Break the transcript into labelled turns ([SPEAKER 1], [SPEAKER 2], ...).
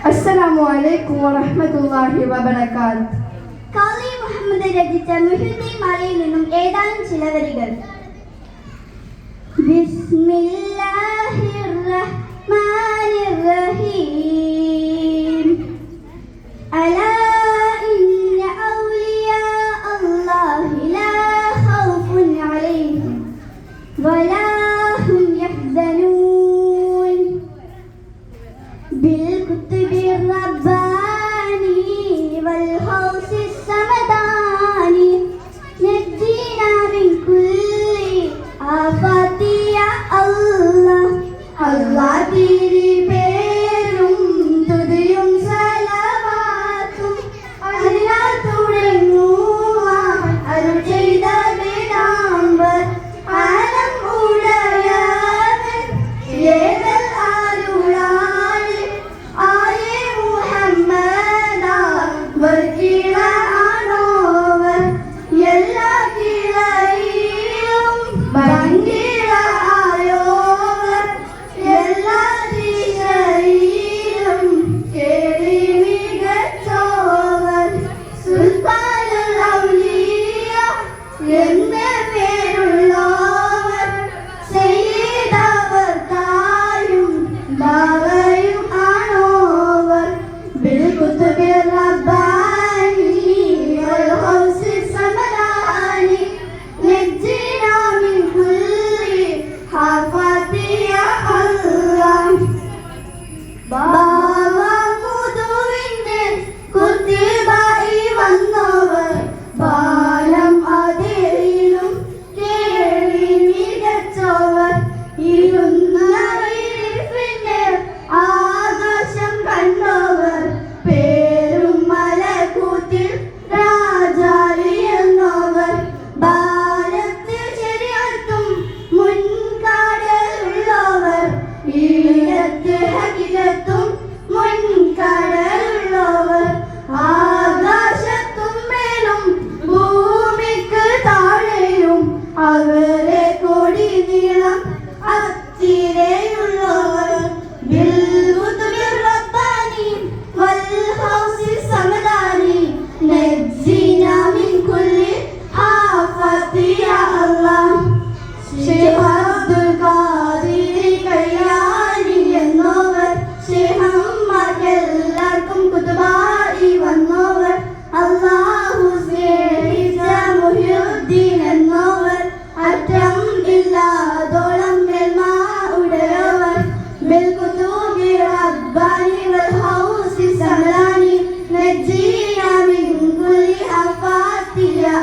[SPEAKER 1] അസ്സലാമു അലൈക്കും വറഹ്മത്തുള്ളാഹി വബറകാത്ത്.
[SPEAKER 2] ഖാലി മുഹമ്മദ് രചിച്ച മുഹ്യിദ്ദീൻ മാലയിൽ നിന്നും ഏതാനും ചില വരികൾ. ബിസ്മില്ലാഹിർ റഹ്മാനിർ റഹീം. അലാ ഇന്ന ഔലിയാ അല്ലാഹി ലാ ഖൗഫുൻ അലൈഹിം വലാ ഹും യഹ്സനൂൻ. بالكتب الرباني والغوث السمداني نجينا من كل آفات يا الله. الله तेरी പേരും തുതിയും സലവാത്തും അതിനാൽ തുടങ്ങുവാൻ അരുൾ ചെയ്ത വേദാംബർ ആലം ഉടയവൻ ഏതൽ ആരുളാണ് ആയേ മുഹമ്മദാ വർക്കിളാണോവർ എല്ലാ കിളയിലും ഭംഗിള ആയോവർ എല്ലാ ദിശയിലും കേറി മികച്ചോവർ സുൽത്താനുൽ ഔലിയ എന്ന പേരുള്ളോവർ സയ്യിദവർ തായും ബാവയും ആണോവർ. ബിൽകുതുബിർ റബ്ബാനി വൽഗൗസി സമദാനി നജ്ജിനാ മിൻ കുല്ലി ഹാഫാതി യാ അല്ലാഹ്. ബാവമുതുവിന്റെ കുത്തിബായി വന്നോവർ ബാലം അതിലും കേറി മികച്ചോവർ. ഇരുന്ന ഇരിപ്പിന്റെ ആകാശം കണ്ടോവർ പേരും മലക്കൂത്തിൽ രാജാലി എന്നോവർ. ഭാരത്തിൽ ശരിയാത്തും മുൻകാടലുള്ളവർ ഈഴത്ത് ഹകിലത്തും മുൻകാടലുള്ളവർ. ആകാശത്തും മേലും ഭൂമിക്ക് താഴെയും അവരെ കൊടി നീളം അത്തിരയുള്ളവർ. ബിൽകുതുബിർ റബ്ബാനി വൽഗൗസി സമദാനി നജ്ജിനാ മിൻ കുല്ലി ആഫത്തി യാ അല്ലാഹ്. ശൈഖ് അബ്ദുൽ ഖാദിർ കയ്യാനി എന്നോവർ ശൈഖന്മാർക്കെല്ലാവർക്കും കുതുബായി വന്നോവർ. അല്ലാഹു സ്നേഹിച്ച മുഹ്യിദ്ദീൻ എന്നോവർ അറ്റം ഇല്ലാതോളം മേൽമ ഉടയവർ. ബിൽകുതുബി റബ്ബാനി വൽഗൗസി സമദാനി നജ്ജിനാ മിൻ കുല്ലി ആഫാത്തി യാ